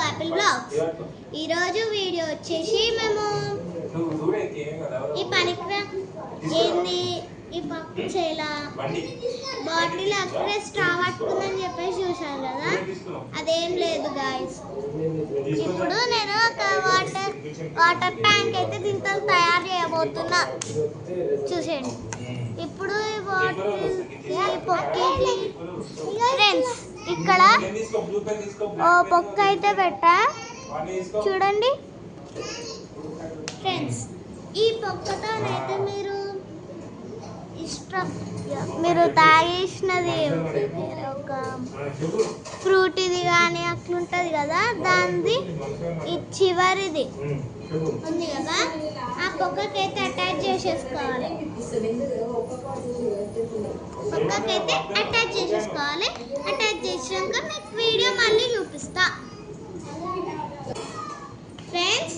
Apple blogs. ఈరోజు video వచ్చేసి మేము ఈ పనికి ఏంది ఈ పప్పు చేలా బాటిల్ అప్పుడే స్ట్రా పట్టుకుందని చెప్పేసి చూసాను కదా, అదేం లేదు గాయస్. ఇప్పుడు నేను ఒక వాటర్ ట్యాంక్ అయితే దీంతో తయారు చేయబోతున్నా, చూసేయండి. ఇప్పుడు ఈ బాటిల్ పొక్కి ఫ్రెండ్స్ ఇక్కడ పొక్క అయితే పెట్టా, చూడండి ఫ్రెండ్స్. ఈ పొక్కతోనైతే మీరు తాగేసినది ఒక ఫ్రూట్ ఇది కానీ అట్లుంటుంది కదా, దానిది ఈ చివరిది ఉంది కదా, ఆ పొక్కకైతే అటాచ్ చేసేసుకోవాలి. పొక్కకైతే అటాచ్ చేసేసుకోవాలి. అటాచ్ చేసాక మీకు వీడియో మళ్ళీ చూపిస్తా ఫ్రెండ్స్.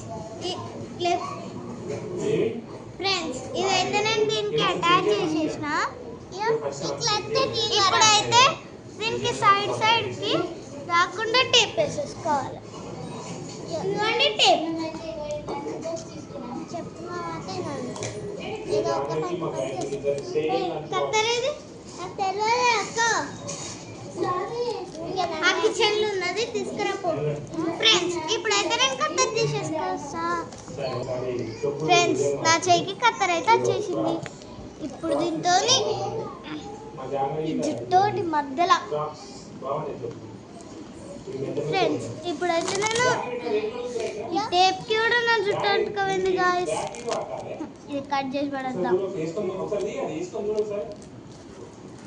ఇదైతే నేను దీనికి అటాచ్ చేసేసిన. ఇప్పుడైతే దీనికి సైడ్కి రాకుండా టేప్ వేసేసుకోవాలి. ఇవ్వండి టేప్. కత్తరేది నాకు తెలియదు అక్క, ఆ కిచెన్లో ఉన్నది, తీసుకురాపో. ఫ్రెండ్స్ ఇప్పుడైతే నేను కత్తర్ తీసేసుకోవచ్చా. ఫ్రెండ్స్ నా చేయికి కత్తర్ అయితే వచ్చేసింది. ఇప్పుడు దీంతో జుట్టోటి మధ్యలో ఫ్రెండ్స్ ఇప్పుడైతే నేను ఈ టేప్కి కూడా నా జుట్టు అంటుకోయింది గాయస్. ఇది కట్ చేసి పడేద్దాం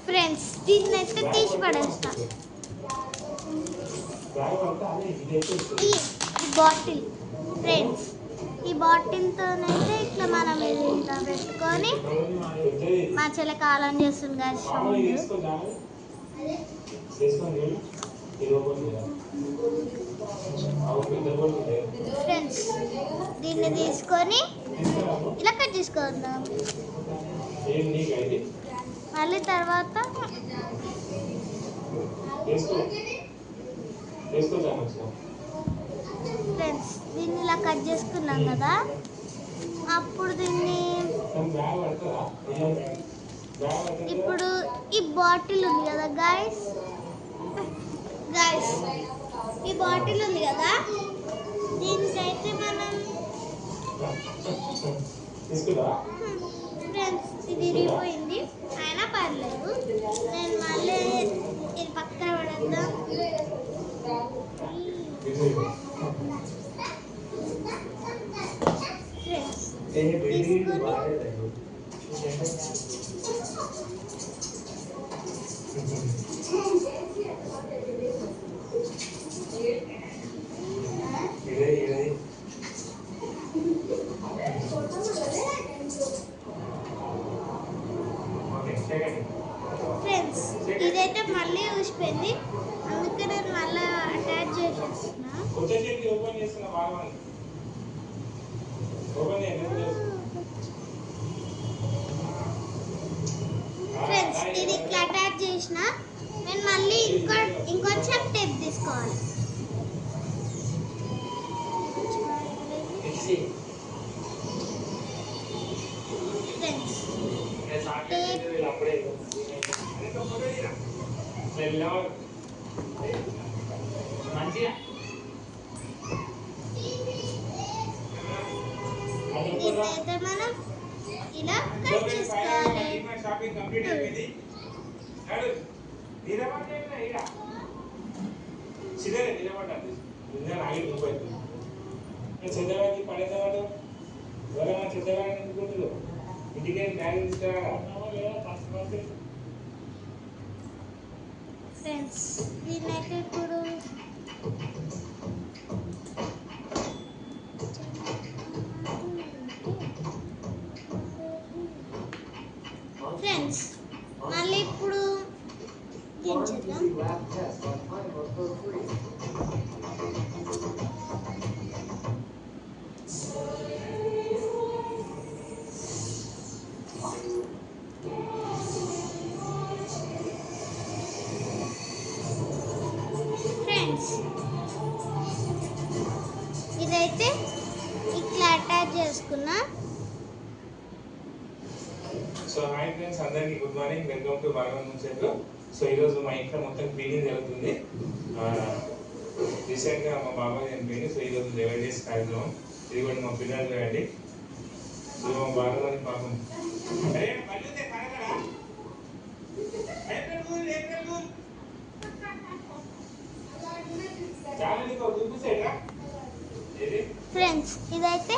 ఫ్రెండ్స్. దీన్ని అయితే తీసి పడేస్తా. ఈ బాటిల్ ఫ్రెండ్స్, ఈ బాటిల్తోనైతే ఇట్లా మనం ఇది ఇట్లా పెట్టుకొని మా చెల్లె కాలం చేస్తుంది గాయస్. ఫ్రెండ్స్ దీన్ని తీసుకొని ఇలా కట్ చేసుకుందాం. మళ్ళీ తర్వాత ఫ్రెండ్స్ దీన్ని ఇలా కట్ చేసుకున్నాం కదా, అప్పుడు దీన్ని ఇప్పుడు ఈ బాటిల్ ఉంది కదా గాయస్, ఈ బాటిల్ ఉంది కదా, దీనికైతే మనం ఫ్రెండ్స్ ఇది విరిగిపోయింది అయినా పర్లేదు, నేను మళ్ళీ ఇది పక్కన పడేద్దాం. ఫ్రెండ్స్ తీసుకొని ఫ్రెండ్స్ ఇదైతే మళ్ళీ ఊసిపోయింది, అందుకే నేను మళ్ళీ అటాచ్ చేసేస్తున్నా. ఫ్రెండ్స్ ఇది ఇట్లా అటాచ్ చేసిన, నేను మళ్ళీ ఇంకొంచెం టేప్ తీసుకోవాలి. ఫ్రెండ్స్ టేప్ ఇదైతే మనం ఇలా కట్ చేసుకోవాలి. ఫ్రెండ్స్ దీనైతే ఇప్పుడు ఫ్రెండ్స్ మళ్ళీ ఇప్పుడు దించేద్దాం. ఫ్రెండ్స్ చేసేసుకున్నా. సో హాయ్ ఫ్రెండ్స్, అందరికీ గుడ్ మార్నింగ్, వెల్కమ్ టు భగవన్ ముచ్చట్లు. సో ఈరోజు మా ఇంట్లో మొత్తం క్లీనింగ్ జరుగుతుంది. రీసెంట్గా మా బాబాయ్ చనిపోయింది. సో ఈరోజు 11 days కార్యక్రమం. ఇది కూడా మా పిల్లలు చూడండి. సో మా బాబాయ్ పాపం ఫ్రెండ్స్, ఇదైతే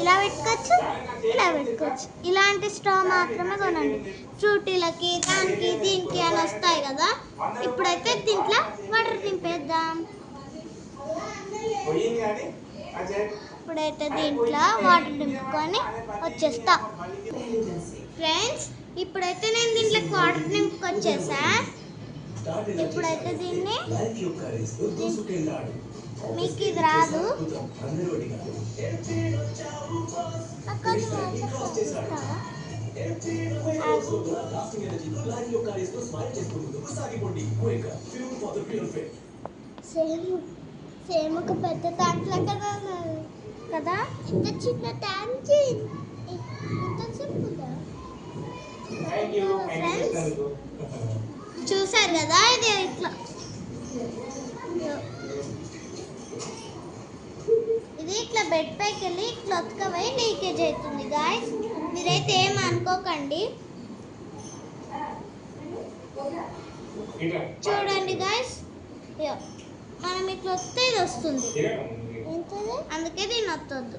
ఇలా పెట్టుకోవచ్చు, ఇలా పెట్టుకోవచ్చు. ఇలాంటి స్టవ్ మాత్రమే కొనండి. ఫ్రూటీలకి దానికి దీనికి అని వస్తాయి కదా. ఇప్పుడైతే దీంట్లో వాటర్ నింపేద్దాం. ఇప్పుడైతే దీంట్లో వాటర్ నింపుకొని వచ్చేస్తా. ఫ్రెండ్స్, ఇప్పుడైతే నేను దీంట్లోకి వాటర్ నింపుకొచ్చేసా. ఇప్పుడైతే దీన్ని మీకు ఇది రాదు. సేమ్ ఒక పెద్ద ట్యాంక్ లాగా కదా. ఇంత చిన్న ట్యాంక్ ఇంత సింపుల్గా. చూసారు కదా, ఇది ఇట్లా ఇది ఇట్లా బెడ్ పైకి వెళ్ళి ఇట్లా ఒత్తుకపోయి లీకేజ్ అవుతుంది. గాయస్, మీరైతే ఏం అనుకోకండి. చూడండి గాయస్, మనం ఇట్లా వస్తే ఇది వస్తుంది. అందుకే దీన్ని వత్తొద్దు.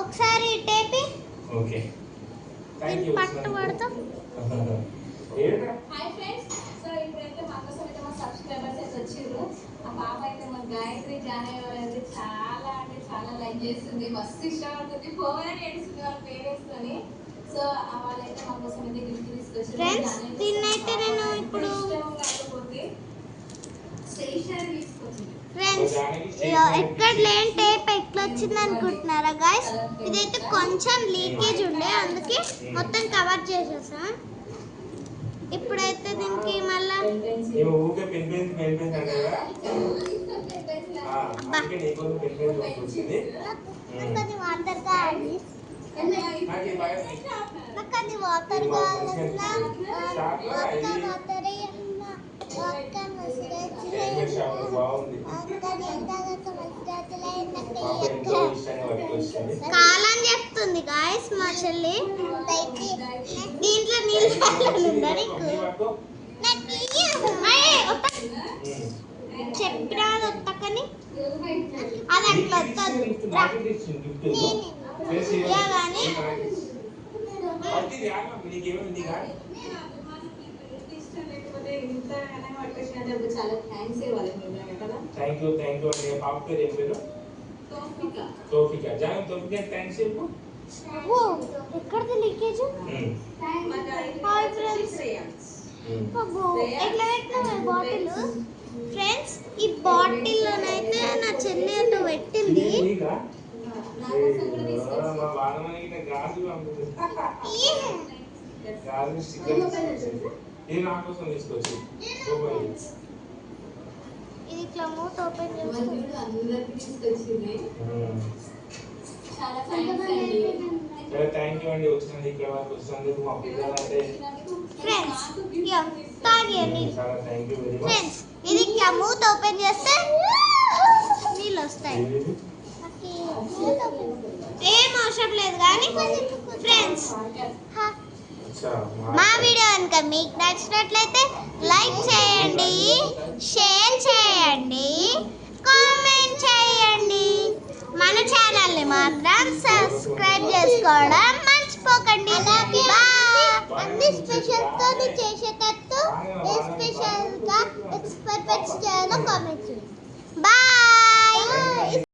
ఒకసారి టేపి దీన్ని పట్టు పడతాం. హాయ్ ఫ్రెండ్స్, సో ఇప్పుడైతే మా కోసం అయితే మా సబ్స్క్రైబర్స్ అయితే వచ్చిర్రు. ఆ పాప అయితే మా గాయత్రి జానయ్య అయితే చాలా అంటే చాలా లైక్ చేస్తుంది, మస్తు ఇష్టపడుతుంది, పోవాలని ఏడుస్తుంది వాళ్ళ పేరెంట్స్తోని. సో వాళ్ళైతే మా కోసం అయితే గిఫ్ట్ తీసుకొచ్చారు. దీన్నైతే నేను ఇప్పుడు స్టేషనరీ తీసుకొచ్చింది. ఫ్రెండ్స్, ఎక్కడ లేని టేప్ ఎట్లా వచ్చింది అనుకుంటున్నారా గాయస్? ఇదైతే కొంచెం లీకేజ్ ఉండే, అందుకే మొత్తం కవర్ చేసేసా. ఇప్పుడైతే దీనికి మళ్ళా వాటర్ కావాలి, నాకు అది వాటర్ కాలని చెప్తుంది గాయస్ మా చెల్లి. దీంట్లో నీళ్ళు చెప్పినా వద్దకని అది అట్లా వద్దదు కానీ చాలా థ్యాంక్స్ ఇవ్వాలి కదా. థ్యాంక్ యూ అండి. పాప పేరు ఏం పేరు? తోఫికా. జాన్ తోఫికా థ్యాంక్స్ చెప్పు. ఎక్కడిది లీకేజ్? ఎట్లా పెట్టినా బాటిల్. ఫ్రెండ్స్, ఈ బాటిల్లోనైతే నా చెల్లి అటు పెట్టింది. ఇది ఇట్లా మూత ఓపెన్ చేసుకుంది. చాలా థ్యాంక్ యూ అండి వచ్చినందుకు, ఇక్కడ వరకు వచ్చినందుకు. మా పిల్లలైతే ఫ్రెండ్స్ తాగండి. చాలా thank you very much. Friends, ఇది ఇట్లా మూత ఓపెన్ చేస్తే నీళ్ళు వస్తాయి. ఏం అవసరం లేదు కానీ. ఫ్రెండ్స్, మా వీడియో కనుక మీకు నచ్చినట్లయితే లైక్ చేయండి, షేర్ చేయండి, కామెంట్ చేయండి. మన ఛానల్ని మాత్రం సబ్స్క్రైబ్ చేసుకోవడం మర్చిపోకండి. అన్ని స్పెషల్తో చేసేటట్టు ఏ స్పెషల్గా ఎక్స్పెక్ట్ చేయాలో కామెంట్ చేయండి. బాయ్.